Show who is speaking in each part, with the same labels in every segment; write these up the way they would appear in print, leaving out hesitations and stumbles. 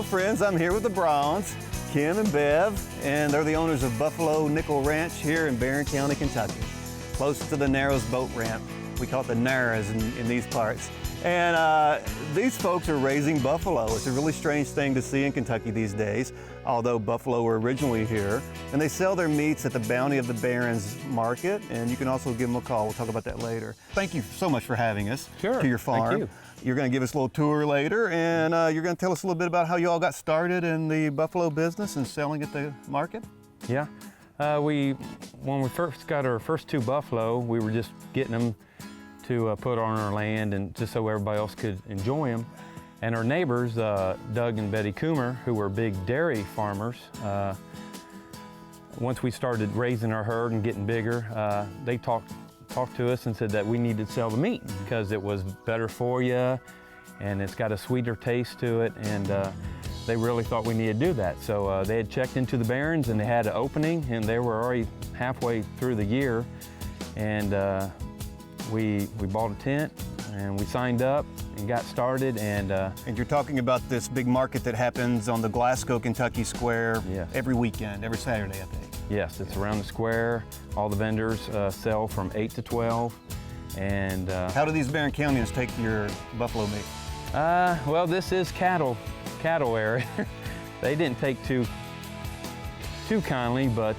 Speaker 1: Hello friends, I'm here with the Browns, Kim and Bev, and they're the owners of Buffalo Nickel Ranch here in Barron County, Kentucky, close to the Narrows boat ramp. We call it the Narrows in these parts. And these folks are raising buffalo. It's a really strange thing to see in Kentucky these days, although buffalo were originally here. And they sell their meats at the Bounty of the Barrens market, and you can also give them a call. We'll talk about that later. Thank you so much for having us to your farm.
Speaker 2: Thank you.
Speaker 1: You're going to give us a little tour later, and you're going to tell us a little bit about how you all got started in the buffalo business and selling at the market?
Speaker 2: Yeah. When we first got our first 2 buffalo, we were just getting them to put on our land and just so everybody else could enjoy them. And our neighbors, Doug and Betty Coomer, who were big dairy farmers, once we started raising our herd and getting bigger, they talked to us and said that we needed to sell the meat because it was better for you and it's got a sweeter taste to it, and they really thought we needed to do that. So they had checked into the Barrens and they had an opening, and they were already halfway through the year, and we bought a tent and we signed up and got started. And
Speaker 1: you're talking about this big market that happens on the Glasgow, Kentucky Square every weekend, every Saturday, I think.
Speaker 2: Yes, it's around the square. All the vendors sell from 8 to 12. And
Speaker 1: how do these Barron Countyans take your buffalo meat?
Speaker 2: Well, this is cattle area. They didn't take too kindly, but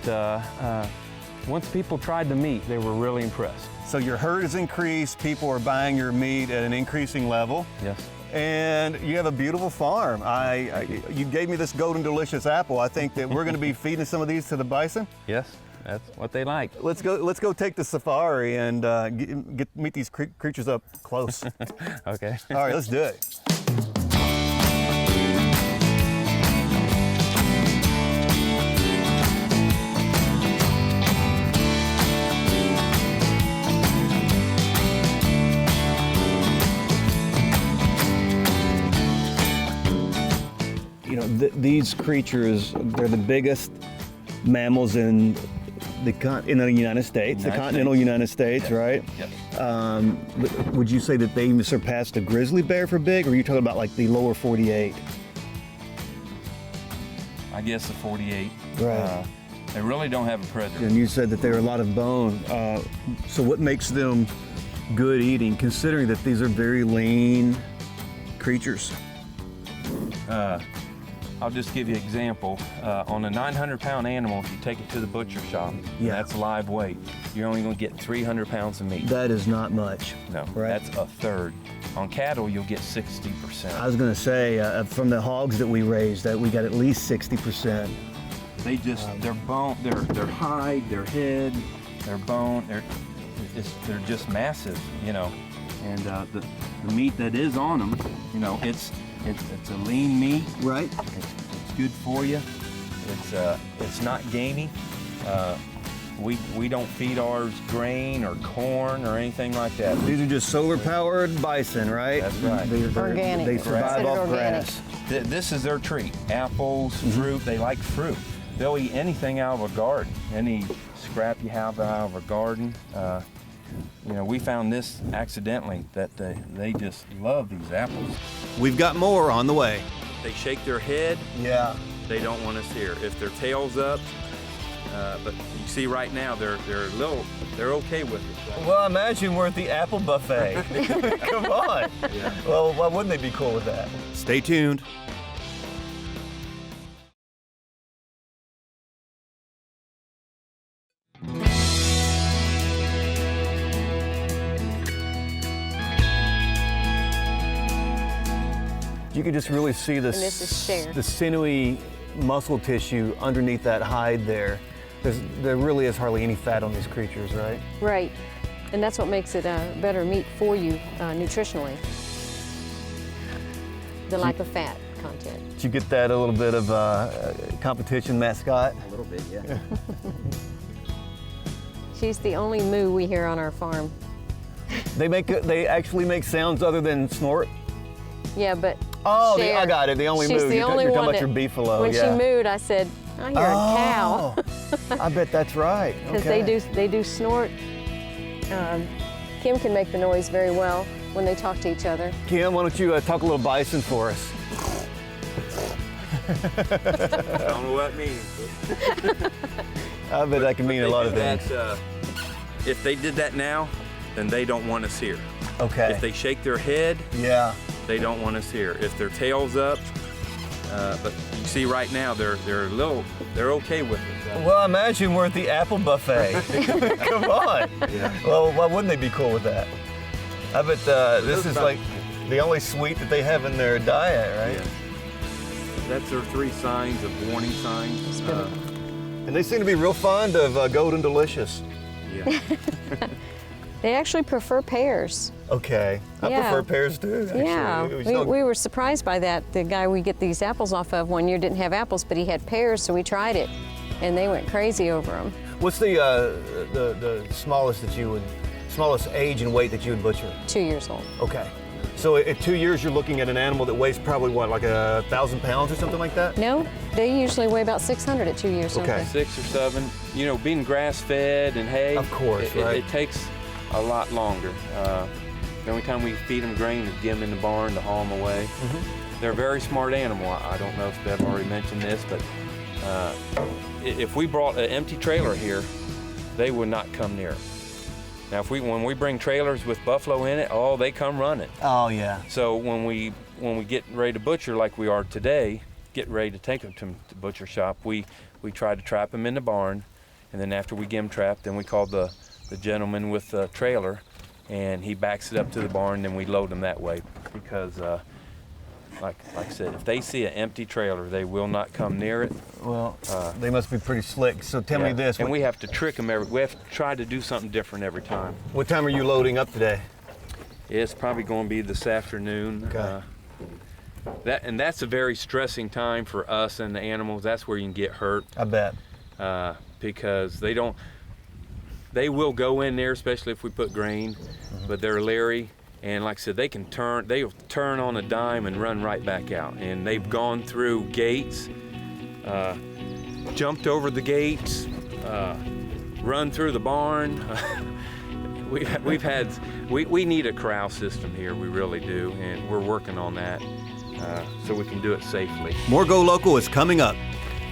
Speaker 2: once people tried the meat, they were really impressed.
Speaker 1: So your herd has increased, people are buying your meat at an increasing level.
Speaker 2: Yes.
Speaker 1: And you have a beautiful farm. You gave me this golden delicious apple. I think that we're going to be feeding some of these to the bison.
Speaker 2: Yes, that's what they like.
Speaker 1: Let's go take the safari and meet these creatures up close.
Speaker 2: Okay.
Speaker 1: All right, let's do it. You know, these creatures, they're the biggest mammals in the United States, the continental United States,
Speaker 2: yes.
Speaker 1: Right?
Speaker 2: Yes.
Speaker 1: Would you say that they even surpassed a grizzly bear for big, or are you talking about like the lower 48?
Speaker 2: I guess the 48.
Speaker 1: Right.
Speaker 2: They really don't have a predator.
Speaker 1: And you said that they're a lot of bone. So what makes them good eating, considering that these are very lean creatures?
Speaker 2: I'll just give you an example. On a 900-pound animal, if you take it to the butcher shop, that's live weight, you're only going to get 300 pounds of meat.
Speaker 1: That is not much.
Speaker 2: No,
Speaker 1: right?
Speaker 2: That's a third. On cattle, you'll get 60%.
Speaker 1: I was going to say, from the hogs that we raised, that we got at least 60%.
Speaker 2: They just, their bone, their hide, their head, their bone, they're just massive, you know. And the meat that is on them, you know, it's a lean meat.
Speaker 1: Right.
Speaker 2: It's good for you. It's not gamey. We don't feed ours grain or corn or anything like that.
Speaker 1: These are just solar-powered bison, right?
Speaker 2: That's right.
Speaker 3: Organic.
Speaker 1: They survive off grass.
Speaker 2: This is their treat. Apples, fruit. They like fruit. They'll eat anything out of a garden. Any scrap you have out of a garden. You know, we found this accidentally, that they just love these apples.
Speaker 1: We've got more on the way.
Speaker 2: They shake their head.
Speaker 1: Yeah.
Speaker 2: They don't want us here. If their tail's up, but you see right now they're okay with it.
Speaker 1: Well, imagine we're at the apple buffet. Come on.
Speaker 2: Yeah.
Speaker 1: Well, why wouldn't they be cool with that? Stay tuned. You can just really see
Speaker 3: And this is Cher.
Speaker 1: the sinewy muscle tissue underneath that hide there. There really is hardly any fat on these creatures, right?
Speaker 3: Right. And that's what makes it better meat for you nutritionally. The lack of fat content.
Speaker 1: Did you get that a little bit of competition mascot?
Speaker 2: A little bit, yeah.
Speaker 3: She's the only moo we hear on our farm.
Speaker 1: They actually make sounds other than snort?
Speaker 3: Yeah, but
Speaker 1: Oh,
Speaker 3: Cher,
Speaker 1: I got it. The only
Speaker 3: she's
Speaker 1: moo.
Speaker 3: the
Speaker 1: You're
Speaker 3: only
Speaker 1: talking
Speaker 3: one
Speaker 1: about
Speaker 3: that,
Speaker 1: your beefalo.
Speaker 3: when she mooed, I said, I hear a cow.
Speaker 1: I bet that's right.
Speaker 3: Because
Speaker 1: Okay.
Speaker 3: they do snort. Kim can make the noise very well. when they talk to each other.
Speaker 1: Kim, why don't you talk a little bison for us?
Speaker 3: This is Cher. She's the only moo we hear on our farm. She's the only one that when she mooed, I said, I hear a cow. I bet that's right.
Speaker 1: I bet that's right. Okay.
Speaker 3: Because they do snort. Kim can make the noise very well when they talk to each other.
Speaker 2: I don't know what it means.
Speaker 1: I bet that can mean a lot of things.
Speaker 2: If they did that now, then they don't want us here.
Speaker 1: Okay.
Speaker 2: If they shake their head,
Speaker 1: Yeah.
Speaker 2: they don't want us here. If their tail's up, but you see right now they're okay with it.
Speaker 1: Well, imagine we're at the apple buffet. Come on.
Speaker 2: Yeah.
Speaker 1: Well, why wouldn't they be cool with that? I bet this is like the only sweet that they have in their diet, right?
Speaker 2: Yeah. That's their 3 signs of warning signs.
Speaker 1: And they seem to be real fond of Golden Delicious.
Speaker 2: Yeah.
Speaker 3: They actually prefer pears.
Speaker 1: Okay. I
Speaker 3: Yeah.
Speaker 1: prefer pears too, actually.
Speaker 3: Yeah,
Speaker 1: It was
Speaker 3: we were surprised by that. The guy we get these apples off of one year didn't have apples, but he had pears, so we tried it, and they went crazy over them.
Speaker 1: What's the smallest smallest age and weight that you would butcher?
Speaker 3: 2 years old.
Speaker 1: Okay. So at 2 years, you're looking at an animal that weighs probably what, like 1,000 pounds or something like that?
Speaker 3: No, they usually weigh about 600 at 2 years.
Speaker 1: Okay.
Speaker 3: Don't they?
Speaker 2: 6 or 7. You know, being grass-fed and hay.
Speaker 1: Of course, right.
Speaker 2: It takes a lot longer. The only time we feed them grain is get them in the barn to haul them away.
Speaker 1: Mm-hmm.
Speaker 2: They're a very smart animal. I don't know if Bev already mentioned this, but if we brought an empty trailer here, they would not come near it. Now, when we bring trailers with buffalo in it, oh, they come running.
Speaker 1: Oh, yeah.
Speaker 2: So when we get ready to butcher like we are today, get ready to take them to the butcher shop, we try to trap them in the barn, and then after we get them trapped, then we call the gentleman with the trailer, and he backs it up to the barn, and we load them that way. Because, like I said, if they see an empty trailer, they will not come near it.
Speaker 1: Well, they must be pretty slick. So tell me this.
Speaker 2: And we have to trick them we have to try to do something different every time.
Speaker 1: What time are you loading up today?
Speaker 2: It's probably going to be this afternoon.
Speaker 1: Okay.
Speaker 2: That's a very stressing time for us and the animals. That's where you can get hurt.
Speaker 1: I bet.
Speaker 2: Because they will go in there, especially if we put grain, but they're leery. And like I said, they'll turn on a dime and run right back out. And they've gone through gates, jumped over the gates, run through the barn. We need a corral system here, we really do, and we're working on that so we can do it safely.
Speaker 1: More Go Local is coming up.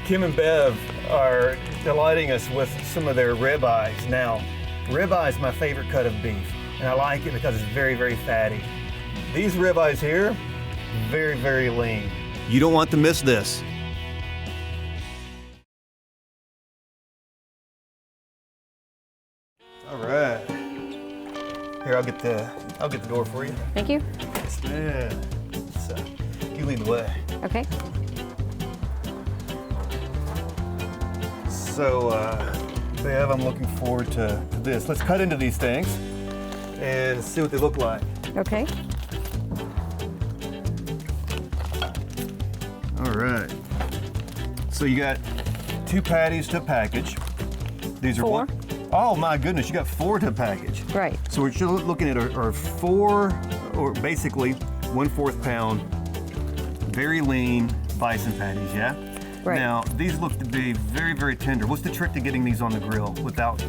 Speaker 1: Kim and Bev are delighting us with some of their ribeyes. Now, ribeye is my favorite cut of beef, and I like it because it's very, very fatty. These ribeyes here, very, very lean. You don't want to miss this. All right. Here, I'll get the door for you.
Speaker 3: Thank you.
Speaker 1: Yeah. So, you lead the way.
Speaker 3: Okay.
Speaker 1: So, Bev, I'm looking forward to this. Let's cut into these things and see what they look like.
Speaker 3: Okay.
Speaker 1: All right. So you got 2 patties to package. These are
Speaker 3: 4.
Speaker 1: what? Oh my goodness, you got 4 to package.
Speaker 3: Right.
Speaker 1: So we're still looking at our 4, or basically 1/4 pound, very lean bison patties, yeah?
Speaker 3: Right.
Speaker 1: Now, these look to be very, very tender. What's the trick to getting these on the grill without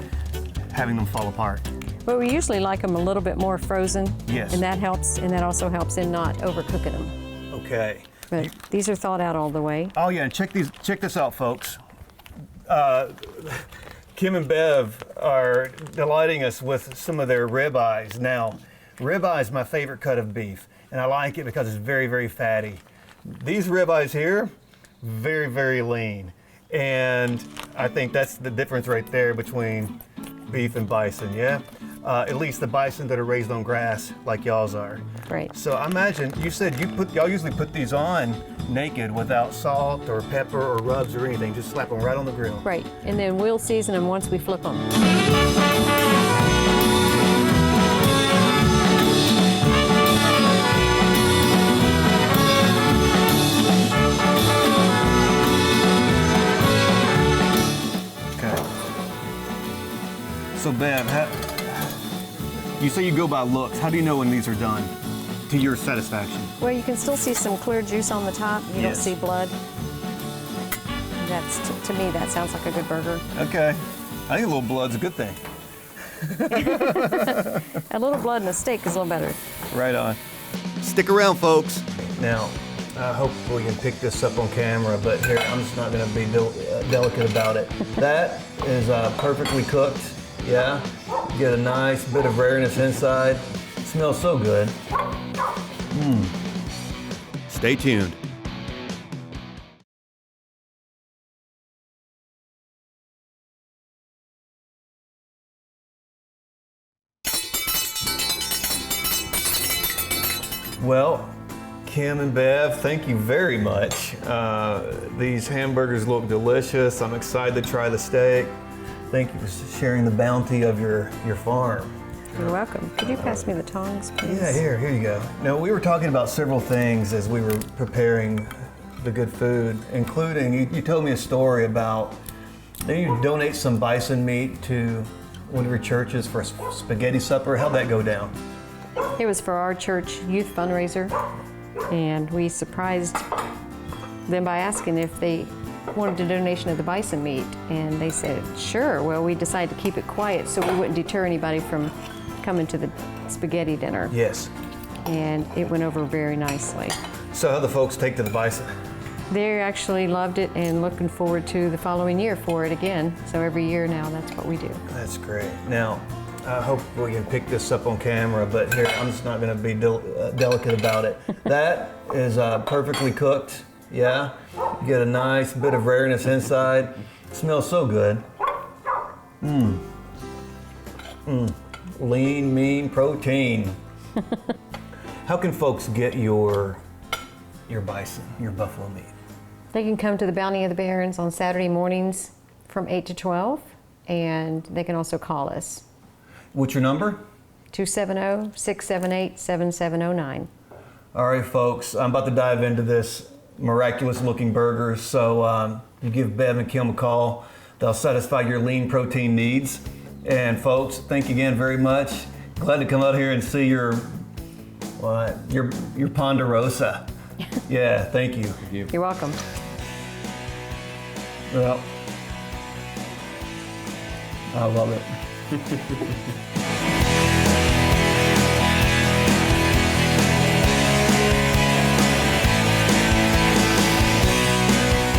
Speaker 1: having them fall apart?
Speaker 3: Well, we usually like them a little bit more frozen.
Speaker 1: Yes.
Speaker 3: And that helps, and that also helps in not overcooking them.
Speaker 1: Okay.
Speaker 3: But these are thawed out all the way.
Speaker 1: Oh yeah, and check this out, folks. Kim and Bev are delighting us with some of their ribeyes. Now, ribeye is my favorite cut of beef, and I like it because it's very, very fatty. These ribeyes here, very, very lean. And I think that's the difference right there between beef and bison, yeah? At least the bison that are raised on grass like y'all's are.
Speaker 3: Right.
Speaker 1: So I imagine, you said y'all usually put these on naked without salt or pepper or rubs or anything, just slap them right on the grill.
Speaker 3: Right. And then we'll season them once we flip them.
Speaker 1: Okay. So Bev, you say you go by looks. How do you know when these are done to your satisfaction?
Speaker 3: Well, you can still see some clear juice on the top. You don't
Speaker 1: Yes.
Speaker 3: see blood. That's to me, that sounds like a good burger.
Speaker 1: Okay. I think a little blood's a good thing.
Speaker 3: A little blood in a steak is a little better.
Speaker 1: Right on. Stick around, folks. Now, I hope we can pick this up on camera, but here, I'm just not gonna be delicate about it. That is perfectly cooked, yeah? Get a nice bit of rareness inside. It smells so good. Stay tuned. Well, Kim and Bev, thank you very much. These hamburgers look delicious. I'm excited to try the steak. Thank you for sharing the bounty of your farm.
Speaker 3: You're welcome. Could you pass me the tongs, please?
Speaker 1: Yeah, here you go. Now, we were talking about several things as we were preparing the good food, including, you told me a story about, you donate some bison meat to one of your churches for a spaghetti supper. How'd that go down?
Speaker 3: It was for our church youth fundraiser, and we surprised them by asking if they wanted a donation of the bison meat, and they said, sure. Well, we decided to keep it quiet so we wouldn't deter anybody from coming to the spaghetti dinner.
Speaker 1: Yes.
Speaker 3: And it went over very nicely.
Speaker 1: So how'd the folks take to the bison?
Speaker 3: They actually loved it and looking forward to the following year for it again. So every year now, that's what we do.
Speaker 1: That's great. Now, I hope we can pick this up on camera, but here, I'm just not gonna be delicate about it. That is perfectly cooked, yeah? Get a nice bit of rareness inside. It smells so good. Lean, mean protein. How can folks get your bison, your buffalo meat?
Speaker 3: They can come to the Bounty of the Barons on Saturday mornings from 8 to 12, and they can also call us.
Speaker 1: What's your number?
Speaker 3: 270-678-7709.
Speaker 1: All right, folks, I'm about to dive into this miraculous looking burger, so you give Bev and Kim a call. They'll satisfy your lean protein needs. And folks, thank you again very much. Glad to come out here and see your Ponderosa. Yeah, thank you.
Speaker 3: You're welcome.
Speaker 1: Well, I love it.